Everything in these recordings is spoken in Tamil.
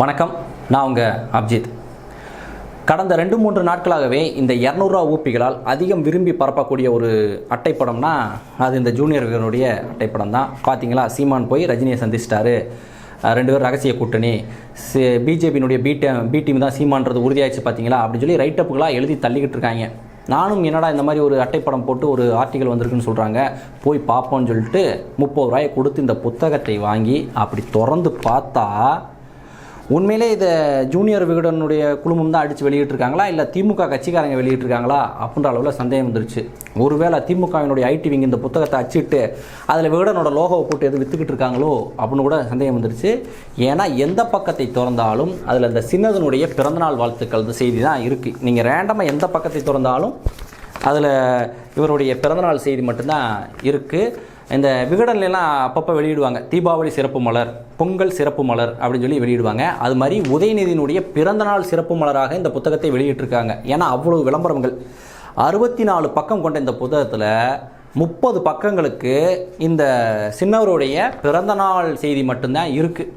வணக்கம், நான் உங்கள் அப்ஜித். கடந்த 2-3 நாட்களாகவே இந்த 200 ரூபா ஊப்பிகளால் அதிகம் விரும்பி பரப்பக்கூடிய ஒரு அட்டைப்படம்னா அது இந்த ஜூனியர் விகடனுடைய அட்டைப்படம் தான். பார்த்தீங்களா, சீமான் போய் ரஜினியை சந்திச்சிட்டாரு, 2 பேர் ரகசிய கூட்டணி, பிஜேபியினுடைய பி டீம் தான் சீமான்றது உறுதியாயிடுச்சு பார்த்தீங்களா அப்படின்னு சொல்லி ரைட்டப்புகளாக எழுதி தள்ளிக்கிட்டு இருக்காங்க. நானும் என்னடா இந்த மாதிரி ஒரு அட்டைப்படம் போட்டு ஒரு ஆர்டிக்கல் வந்திருக்குன்னு சொல்கிறாங்க, போய் பார்ப்போம்னு சொல்லிட்டு 30 ரூபாயை கொடுத்து இந்த புத்தகத்தை வாங்கி அப்படி திறந்து பார்த்தா உண்மையிலே இதை ஜூனியர் விகடனுடைய குழுமம் தான் அடித்து வெளியிட்டிருக்காங்களா இல்லை திமுக கட்சிக்காரங்க வெளியிட்டிருக்காங்களா அப்படின்ற அளவில் சந்தேகம் வந்துருச்சு. ஒருவேளை திமுகவினுடைய ஐடி விங் இந்த புத்தகத்தை அச்சிட்டு அதில் விகடனோட லோகோவை போட்டு எது விற்றுக்கிட்டு இருக்காங்களோ அப்படின்னு கூட சந்தேகம் வந்துருச்சு. ஏன்னா எந்த பக்கத்தை திறந்தாலும் அதில் இந்த சின்னதனுடைய பிறந்தநாள் வாழ்த்துக்கள் செய்தி தான் இருக்குது. நீங்கள் ரேண்டமாக எந்த பக்கத்தை திறந்தாலும் அதில் இவருடைய பிறந்தநாள் செய்தி மட்டும்தான் இருக்குது. இந்த விகடன்லாம் அப்பப்போ வெளியிடுவாங்க, தீபாவளி சிறப்பு மலர், பொங்கல் சிறப்பு மலர் அப்படின்னு சொல்லி வெளியிடுவாங்க. அது மாதிரி உதயநிதியினுடைய பிறந்தநாள் சிறப்பு மலராக இந்த புத்தகத்தை வெளியிட்டிருக்காங்க. ஏன்னா அவ்வளோ விளம்பரங்கள். 64 பக்கம் கொண்ட இந்த புத்தகத்தில் 30 பக்கங்களுக்கு இந்த சின்னவருடைய பிறந்தநாள் செய்தி மட்டும்தான் இருக்குது.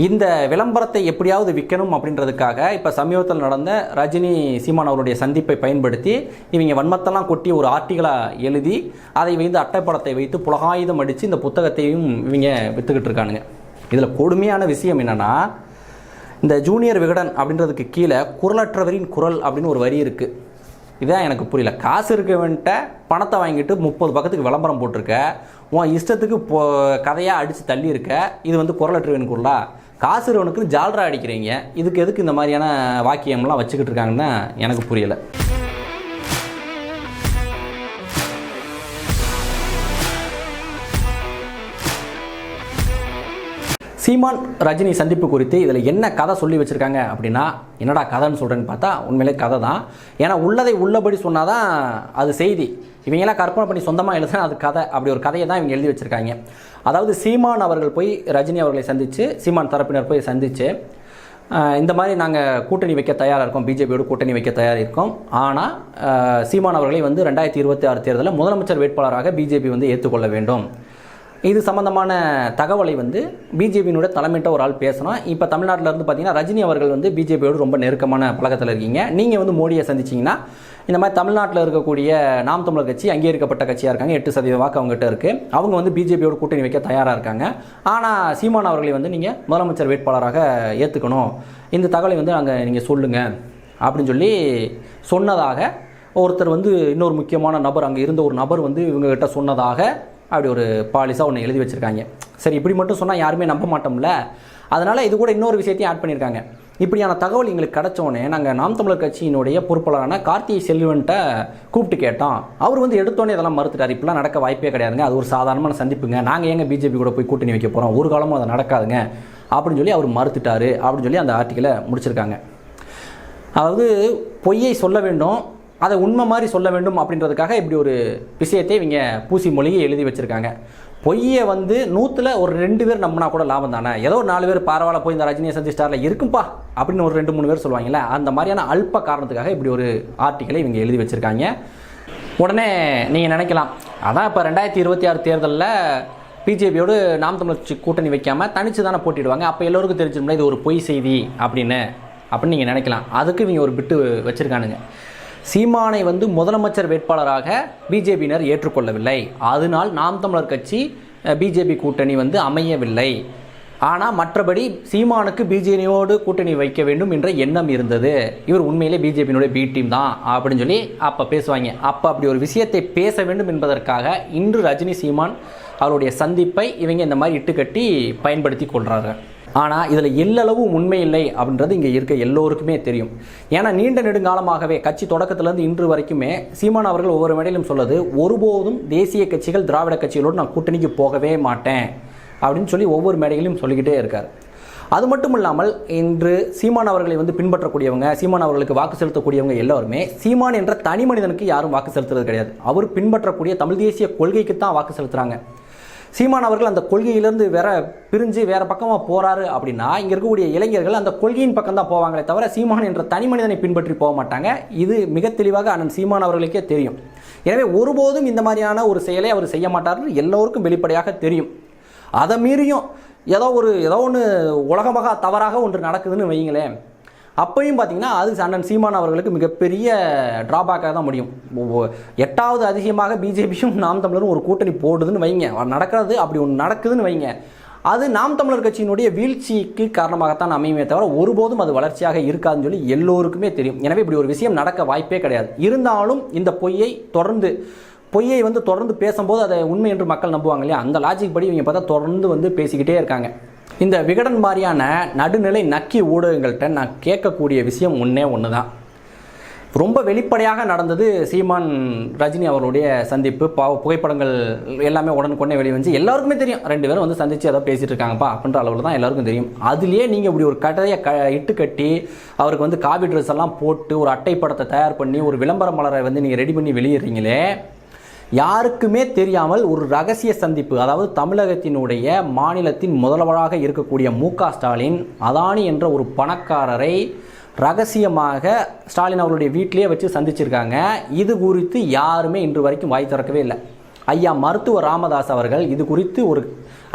இந்த விளம்பரத்தை எப்படியாவது விற்கணும் அப்படின்றதுக்காக இப்போ சமீபத்தில் நடந்த ரஜினி சீமான் அவருடைய சந்திப்பை பயன்படுத்தி இவங்க வன்மத்தெல்லாம் கொட்டி ஒரு ஆர்டிக்கலாக எழுதி அதை வைத்து அட்டைப்படத்தை வைத்து புலகாயுதம் அடித்து இந்த புத்தகத்தையும் இவங்க விற்றுக்கிட்டு இருக்கானுங்க. இதில் கொடுமையான விஷயம் என்னென்னா, இந்த ஜூனியர் விகடன் அப்படின்றதுக்கு கீழே குரலற்றவரின் குரல் அப்படின்னு ஒரு வரி இருக்குது. இதுதான் எனக்கு புரியல. காசு இருக்கவன்ட்ட பணத்தை வாங்கிட்டு 30 பக்கத்துக்கு விளம்பரம் போட்டிருக்க, உன் இஷ்டத்துக்கு கதையாக அடித்து தள்ளி இருக்க, இது குரலற்றவரின் குரலா? காசு இருக்கவனுக்கு ஜால்ரா அடிக்கிறீங்க, இதுக்கு எதுக்கு இந்த மாதிரியான வாக்கியம்லாம் வச்சுக்கிட்டு இருக்காங்கன்னு எனக்கு புரியலை. சீமான் ரஜினி சந்திப்பு குறித்து இதில் என்ன கதை சொல்லி வச்சுருக்காங்க அப்படின்னா, என்னடா கதைன்னு சொல்கிறேன்னு பார்த்தா உண்மையிலே கதை தான். ஏன்னா உள்ளதை உள்ளபடி சொன்னால் தான் அது செய்தி. இவங்கெல்லாம் கற்பனை பண்ணி சொந்தமாக எழுதுனா அது கதை. அப்படி ஒரு கதையை தான் இவங்க எழுதி வச்சுருக்காங்க. அதாவது சீமான் அவர்கள் போய் ரஜினி அவர்களை சந்தித்து, சீமான் தரப்பினர் போய் சந்தித்து, இந்த மாதிரி நாங்கள் கூட்டணி வைக்க தயாராக இருக்கோம், பிஜேபியோடு கூட்டணி வைக்க தயாராக இருக்கோம், ஆனால் சீமான் அவர்களை 2026 தேர்தலில் முதலமைச்சர் வேட்பாளராக பிஜேபி ஏற்றுக்கொள்ள வேண்டும். இது சம்பந்தமான தகவலை பிஜேபியினுடைய தலைமையிட்ட ஒரு ஆள் பேசணும். இப்போ தமிழ்நாட்டில் இருந்து பார்த்தீங்கன்னா ரஜினி அவர்கள் பிஜேபியோடு ரொம்ப நெருக்கமான பழக்கத்தில் இருக்கீங்க. நீங்கள் மோடியை சந்திச்சிங்கன்னா இந்த மாதிரி தமிழ்நாட்டில் இருக்கக்கூடிய நாம் தமிழர் கட்சி அங்கீகரிக்கப்பட்ட கட்சியாக இருக்காங்க, 8% வாக்கு அவங்ககிட்ட இருக்குது. அவங்க பிஜேபியோடு கூட்டணி வைக்க தயாராக இருக்காங்க. ஆனால் சீமான் அவர்களை நீங்கள் முதலமைச்சர் வேட்பாளராக ஏற்றுக்கணும், இந்த தகவலை அங்கே நீங்கள் சொல்லுங்கள் அப்படின்னு சொல்லி சொன்னதாக ஒருத்தர் இன்னொரு முக்கியமான நபர், அங்கே இருந்த ஒரு நபர் இவங்ககிட்ட சொன்னதாக அப்படி ஒரு பாலிசாக ஒன்று எழுதி வச்சுருக்காங்க. சரி, இப்படி மட்டும் சொன்னால் யாருமே நம்ப மாட்டோம்ல. அதனால் இது கூட இன்னொரு விஷயத்தையும் ஆட் பண்ணியிருக்காங்க. இப்படியான தகவல் எங்களுக்கு கிடச்சோன்னே நாங்கள் நாம் தமிழர் கட்சியினுடைய பொறுப்பாளரான கார்த்திகை செல்வன்ட்ட கூப்பிட்டு கேட்டோம். அவர் எடுத்தோன்னே இதெல்லாம் மறுத்துட்டார். இப்படிலாம் நடக்க வாய்ப்பே கிடையாதுங்க, அது ஒரு சாதாரணமான சந்திப்புங்க, நாங்கள் எங்கே பிஜேபி கூட போய் கூட்டணி வைக்க போகிறோம், ஒரு காலமும் அதை நடக்காதுங்க அப்படின்னு சொல்லி அவர் மறுத்துட்டார் அப்படின்னு சொல்லி அந்த ஆர்டிக்கலை முடிச்சிருக்காங்க. அதாவது பொய்யை சொல்ல வேண்டும், அதை உண்மை மாதிரி சொல்ல வேண்டும் அப்படின்றதுக்காக இப்படி ஒரு விஷயத்தை இவங்க பூசி மொழியை எழுதி வச்சுருக்காங்க. பொய்யை 100ல் ஒரு 2 பேர் நம்பினா கூட லாபம் தானே. ஏதோ ஒரு 4 பேர் பரவாயில்ல போய் இந்த ரஜினியை சந்திச்சிட்டாரில் இருக்கும்பா அப்படின்னு ஒரு 2-3 பேர் சொல்லுவாங்கல்ல, அந்த மாதிரியான அல்ப காரணத்துக்காக இப்படி ஒரு ஆர்டிக்கலை இவங்க எழுதி வச்சுருக்காங்க. உடனே நீங்கள் நினைக்கலாம், அதான் இப்போ 2026 தேர்தலில் பிஜேபியோடு நாம் தமிழர் கூட்டணி வைக்காமல் தனித்து தானே போட்டிடுவாங்க, அப்போ எல்லோருக்கும் தெரிஞ்சிருந்தா இது ஒரு பொய் செய்தி அப்படின்னு நீங்கள் நினைக்கலாம். அதுக்கு இவங்க ஒரு பிட்டு வச்சுருக்கானுங்க. சீமானை முதலமைச்சர் வேட்பாளராக பிஜேபியினர் ஏற்றுக்கொள்ளவில்லை, அதனால் நாம் தமிழர் கட்சி பிஜேபி கூட்டணி அமையவில்லை. ஆனால் மற்றபடி சீமானுக்கு பிஜேபியோடு கூட்டணி வைக்க வேண்டும் என்ற எண்ணம் இருந்தது, இவர் உண்மையிலே பிஜேபியினுடைய பி டீம் தான் அப்படின்னு சொல்லி அப்போ பேசுவாங்க. அப்போ அப்படி ஒரு விஷயத்தை பேச வேண்டும் என்பதற்காக இன்று ரஜினி சீமான் அவருடைய சந்திப்பை இவங்க இந்த மாதிரி இட்டுக்கட்டி பயன்படுத்தி கொள்கிறாங்க. ஆனால் இதில் எல்லளவும் உண்மை இல்லை அப்படின்றது இங்கே இருக்க எல்லோருக்குமே தெரியும். ஏன்னா நீண்ட நெடுங்காலமாகவே கட்சி தொடக்கத்திலேருந்து இன்று வரைக்குமே சீமான் அவர்கள் ஒவ்வொரு மேடையிலும் சொல்வது, ஒருபோதும் தேசிய கட்சிகள் திராவிட கட்சிகளோடு நான் கூட்டணிக்கு போகவே மாட்டேன் அப்படின்னு சொல்லி ஒவ்வொரு மேடைகளையும் சொல்லிக்கிட்டே இருக்கார். அது மட்டும் இல்லாமல் இன்று சீமான் அவர்களை பின்பற்றக்கூடியவங்க, சீமான் அவர்களுக்கு வாக்கு செலுத்தக்கூடியவங்க எல்லாருமே சீமான் என்ற தனி மனிதனுக்கு யாரும் வாக்கு செலுத்துறது கிடையாது. அவர் பின்பற்றக்கூடிய தமிழ் தேசிய கொள்கைக்கு தான் வாக்கு செலுத்துகிறாங்க. சீமான் அவர்கள் அந்த கொள்கையிலிருந்து பிரிஞ்சு வேற பக்கமாக போறாரு அப்படின்னா இங்கே இருக்கக்கூடிய இளைஞர்கள் அந்த கொள்கையின் பக்கம் தான் போவாங்களே தவிர சீமான் என்ற தனி மனிதனை பின்பற்றி போக மாட்டாங்க. இது மிக தெளிவாக அண்ணன் சீமான் அவர்களுக்கே தெரியும். எனவே ஒருபோதும் இந்த மாதிரியான ஒரு செயலை அவர் செய்ய மாட்டார், எல்லோருக்கும் வெளிப்படையாக தெரியும். அதை மீறியும் ஏதோ ஒன்று உலகமாக தவறாக ஒன்று நடக்குதுன்னு வைங்களேன், அப்பையும் பார்த்தீங்கன்னா அது அண்ணன் சீமான் அவர்களுக்கு மிகப்பெரிய ட்ராபேக்காக தான் முடியும். 8வது அதிகமாக பிஜேபியும் நாம் தமிழரும் ஒரு கூட்டணி போடுதுன்னு வைங்க, நடக்கிறது அப்படி ஒன்று நடக்குதுன்னு வைங்க, அது நாம் தமிழர் கட்சியினுடைய வீழ்ச்சிக்கு காரணமாகத்தான் அமையுமே தவிர ஒருபோதும் அது வளர்ச்சியாக இருக்காதுன்னு சொல்லி எல்லோருக்குமே தெரியும். எனவே இப்படி ஒரு விஷயம் நடக்க வாய்ப்பே கிடையாது. இருந்தாலும் இந்த பொய்யை தொடர்ந்து பேசும்போது அதை உண்மை என்று மக்கள் நம்புவாங்க இல்லையா, அந்த லாஜிக் படி இவங்க பார்த்தா தொடர்ந்து பேசிக்கிட்டே இருக்காங்க. இந்த விகடன் மாதிரியான நடுநிலை நக்கி ஊடகங்கள்கிட்ட நான் கேட்கக்கூடிய விஷயம் ஒன்று தான். ரொம்ப வெளிப்படையாக நடந்தது சீமான் ரஜினி அவர்களுடைய சந்திப்பு. புகைப்படங்கள் எல்லாமே உடனுக்குடனே வெளியே வந்து எல்லாருக்குமே தெரியும், 2 பேரும் சந்தித்து ஏதோ பேசிகிட்டு இருக்காங்கப்பா அப்படின்ற அளவில் தான் எல்லாருக்கும் தெரியும். அதுலேயே நீங்கள் இப்படி ஒரு கதையை இட்டு கட்டி அவருக்கு காவி ட்ரெஸ் எல்லாம் போட்டு ஒரு அட்டைப்படத்தை தயார் பண்ணி ஒரு விளம்பர மலரை நீங்கள் ரெடி பண்ணி வெளியிடுறீங்களே, யாருக்குமே தெரியாமல் ஒரு ரகசிய சந்திப்பு, அதாவது தமிழகத்தினுடைய மாநிலத்தின் முதல்வராக இருக்கக்கூடிய மு.க. ஸ்டாலின் அதானி என்ற ஒரு பணக்காரரை ரகசியமாக ஸ்டாலின் அவருடைய வீட்டிலேயே வச்சு சந்திச்சிருக்காங்க. இது குறித்து யாருமே இன்று வரைக்கும் வாய் திறக்கவே இல்லை. ஐயா மருத்துவர் ராமதாஸ் அவர்கள் இது குறித்து ஒரு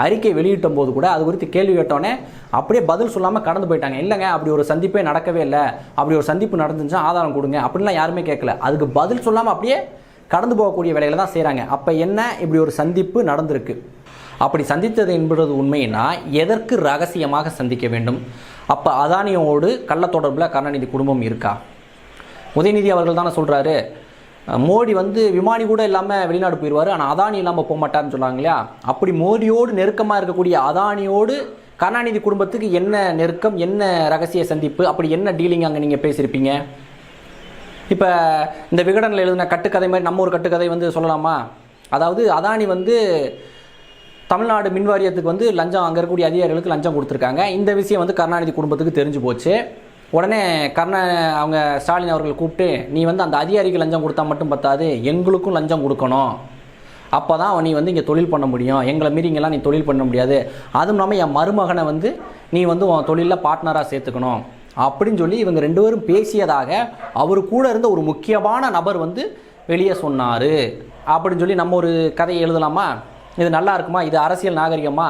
அறிக்கை வெளியிட்ட போது கூட அது குறித்து கேள்வி கேட்டோன்னே அப்படியே பதில் சொல்லாமல் கடந்து போயிட்டாங்க. இல்லைங்க, அப்படி ஒரு சந்திப்பே நடக்கவே இல்லை, அப்படி ஒரு சந்திப்பு நடந்துச்சுன்னா ஆதாரம் கொடுங்க அப்படின்லாம் யாருமே கேட்கல. அதுக்கு பதில் சொல்லாமல் அப்படியே கடந்து போகக்கூடிய வேலைகளை தான் செய்கிறாங்க. அப்போ என்ன, இப்படி ஒரு சந்திப்பு நடந்திருக்கு. அப்படி சந்தித்தது என்பது உண்மைன்னா எதற்கு ரகசியமாக சந்திக்க வேண்டும்? அப்போ அதானியோடு கள்ள தொடர்பில் கருணாநிதி குடும்பம் இருக்கா? உதயநிதி அவர்கள் தானே சொல்கிறாரு, மோடி விமானி கூட இல்லாமல் வெளிநாடு போயிடுவார், ஆனால் அதானி இல்லாமல் போக மாட்டார்னு சொன்னாங்க இல்லையா. அப்படி மோடியோடு நெருக்கமாக இருக்கக்கூடிய அதானியோடு கருணாநிதி குடும்பத்துக்கு என்ன நெருக்கம், என்ன ரகசிய சந்திப்பு, அப்படி என்ன டீலிங் அங்கே நீங்கள் பேசியிருப்பீங்க? இப்போ இந்த விகடனில் எழுதின கட்டுக்கதை மாதிரி நம்ம ஒரு கட்டுக்கதை சொல்லலாமா? அதாவது அதானி தமிழ்நாடு மின் வாரியத்துக்கு லஞ்சம், அங்கே இருக்கக்கூடிய அதிகாரிகளுக்கு லஞ்சம் கொடுத்துருக்காங்க. இந்த விஷயம் கருணாநிதி குடும்பத்துக்கு தெரிஞ்சு போச்சு. உடனே அவங்க ஸ்டாலின் அவர்கள் கூப்பிட்டு, நீ அந்த அதிகாரிக்கு லஞ்சம் கொடுத்தா மட்டும் பத்தாது, எங்களுக்கும் லஞ்சம் கொடுக்கணும், அப்போ தான் நீ இங்கே தொழில் பண்ண முடியும், எங்களை மீறி இங்கெல்லாம் நீ தொழில் பண்ண முடியாது, அதுவும் இல்லாமல் என் மருமகனை நீ உன் தொழிலில் பார்ட்னராக சேர்த்துக்கணும் அப்படின்னு சொல்லி இவங்க 2 பேரும் பேசியதாக அவர் கூட இருந்த ஒரு முக்கியமான நபர் வெளியே சொன்னார் அப்படின்னு சொல்லி நம்ம ஒரு கதையை எழுதலாமா? இது நல்லா இருக்குமா? இது அரசியல் நாகரிகமா?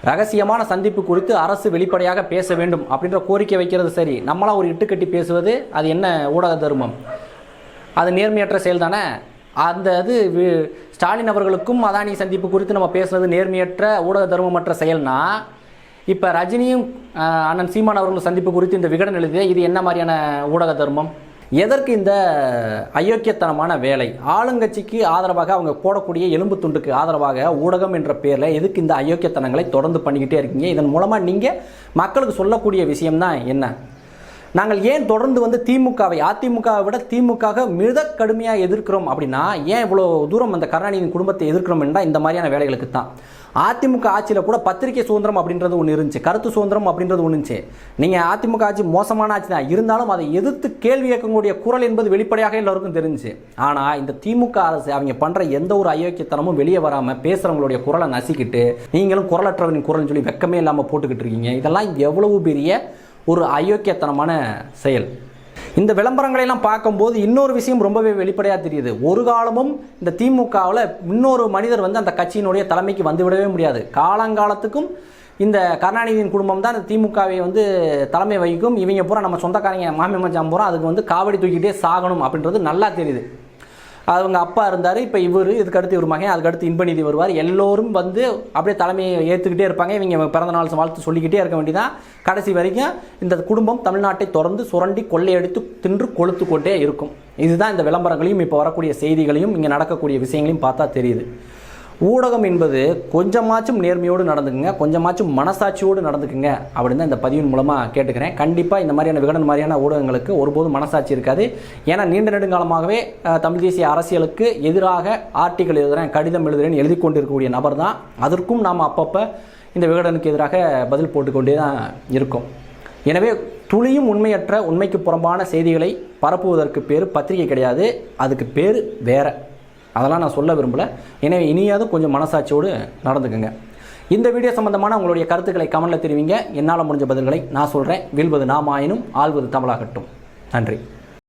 ரகசியமான சந்திப்பு குறித்து அரசு வெளிப்படையாக பேச வேண்டும் அப்படின்ற கோரிக்கை வைக்கிறது சரி, நம்மளாம் ஒரு இட்டுக்கட்டி பேசுவது அது என்ன ஊடக தர்மம்? அது நேர்மையற்ற செயல் தானே. அந்த ஸ்டாலின் அவர்களுக்கும் அதானி சந்திப்பு குறித்து நம்ம பேசுறது நேர்மையற்ற ஊடக தர்மமற்ற செயல்னா, இப்போ ரஜினியும் அண்ணன் சீமான் அவர்கள் சந்திப்பு குறித்து இந்த விகடன் எழுதிய இது என்ன மாதிரியான ஊடக தர்மம்? எதற்கு இந்த அயோக்கியத்தனமான வேலை? ஆளுங்கட்சிக்கு ஆதரவாக அவங்க போடக்கூடிய எலும்பு துண்டுக்கு ஆதரவாக ஊடகம் என்ற பேரில் எதுக்கு இந்த அயோக்கியத்தனங்களை தொடர்ந்து பண்ணிக்கிட்டே இருக்கீங்க? இதன் மூலமாக நீங்கள் மக்களுக்கு சொல்லக்கூடிய விஷயம்தான் என்ன? நாங்கள் ஏன் தொடர்ந்து திமுகவை, அதிமுகவை விட திமுக மிக கடுமையாக எதிர்க்கிறோம் அப்படின்னா, ஏன் இவ்வளோ தூரம் அந்த கருணாநிதியின் குடும்பத்தை எதிர்க்கிறோம் என்றால் இந்த மாதிரியான வேலைகளுக்கு தான். அதிமுக ஆட்சியில் கூட பத்திரிகை சுதந்திரம் அப்படின்றது ஒன்று இருந்துச்சு, கருத்து சுதந்திரம் அப்படின்றது ஒன்று இருந்துச்சு. நீங்கள் அதிமுக ஆட்சி மோசமான ஆட்சி தான், இருந்தாலும் அதை எதிர்த்து கேள்வி கேட்கக்கூடிய குரல் என்பது வெளிப்படையாக எல்லோருக்கும் தெரிஞ்சு. ஆனால் இந்த திமுக அரசு அவங்க பண்ணுற எந்த ஒரு அயோக்கியத்தனமும் வெளியே வராமல் பேசுகிறவங்களுடைய குரலை நசிக்கிட்டு நீங்களும் குரலற்றவரின் குரல்னு சொல்லி வெக்கமே இல்லாமல் போட்டுக்கிட்டு இருக்கீங்க. இதெல்லாம் எவ்வளவு பெரிய ஒரு அயோக்கியத்தனமான செயல். இந்த விளம்பரங்களையெல்லாம் பார்க்கும்போது இன்னொரு விஷயம் ரொம்பவே வெளிப்படையாக தெரியுது. ஒரு காலமும் இந்த திமுகவில் இன்னொரு மனிதர் அந்த கட்சியினுடைய தலைமைக்கு வந்துவிடவே முடியாது. காலங்காலத்துக்கும் இந்த கருணாநிதியின் குடும்பம் தான் இந்த திமுகவை தலைமை வகிக்கும். இவங்க பூரா நம்ம சொந்தக்காரங்க மாமி மச்சான் பூரா அதுக்கு காவடி தூக்கிட்டே சாகணும் அப்படின்றது நல்லா தெரியுது. அவங்க அப்பா இருந்தார், இப்போ இவர், இதுக்கடுத்து இவர் மகன், அதுக்கடுத்து இன்பநிதி வருவார். எல்லோரும் அப்படியே தலைமையை ஏற்றுக்கிட்டே இருப்பாங்க. இவங்க பிறந்த நாள் வாழ்த்து சொல்லிக்கிட்டே இருக்க வேண்டியதான். கடைசி வரைக்கும் இந்த குடும்பம் தமிழ்நாட்டை தொடர்ந்து சுரண்டி கொள்ளையடித்து தின்று கொளுத்து கொண்டே இருக்கும். இதுதான் இந்த விளம்பரங்களையும் இப்போ வரக்கூடிய செய்திகளையும் இங்கே நடக்கக்கூடிய விஷயங்களையும் பார்த்தா தெரியுது. ஊடகம் என்பது கொஞ்சமாச்சும் நேர்மையோடு நடந்துக்குங்க, கொஞ்சமாச்சும் மனசாட்சியோடு நடந்துக்குங்க அப்படின்னு தான் இந்த பதிவின் மூலமாக கேட்டுக்கிறேன். கண்டிப்பாக இந்த மாதிரியான விகடன் மாதிரியான ஊடகங்களுக்கு ஒருபோதும் மனசாட்சி இருக்காது. ஏன்னா நீண்ட நெடுங்காலமாகவே தமிழ் தேசிய அரசியலுக்கு எதிராக ஆர்டிக்கல் எழுதுகிறேன், கடிதம் எழுதுகிறேன்னு எழுதி கொண்டு இருக்கக்கூடிய நபர் தான். அதற்கும் நாம் அப்பப்போ இந்த விகடனுக்கு எதிராக பதில் போட்டுக்கொண்டே தான் இருக்கும். எனவே துளியும் உண்மையற்ற, உண்மைக்கு புறம்பான செய்திகளை பரப்புவதற்கு பேர் பத்திரிகை கிடையாது, அதுக்கு பேர் வேற. அதெல்லாம் நான் சொல்ல விரும்பலை. எனவே இனியாவது கொஞ்சம் மனசாட்சியோடு நடந்துக்குங்க. இந்த வீடியோ சம்பந்தமான உங்களுடைய கருத்துக்களை கமெண்ட்டில் தெரிவிங்க. என்னால் முடிஞ்ச பதில்களை நான் சொல்கிறேன். வீழ்வது நாமாயினும் ஆள்வது தமிழாகட்டும். நன்றி.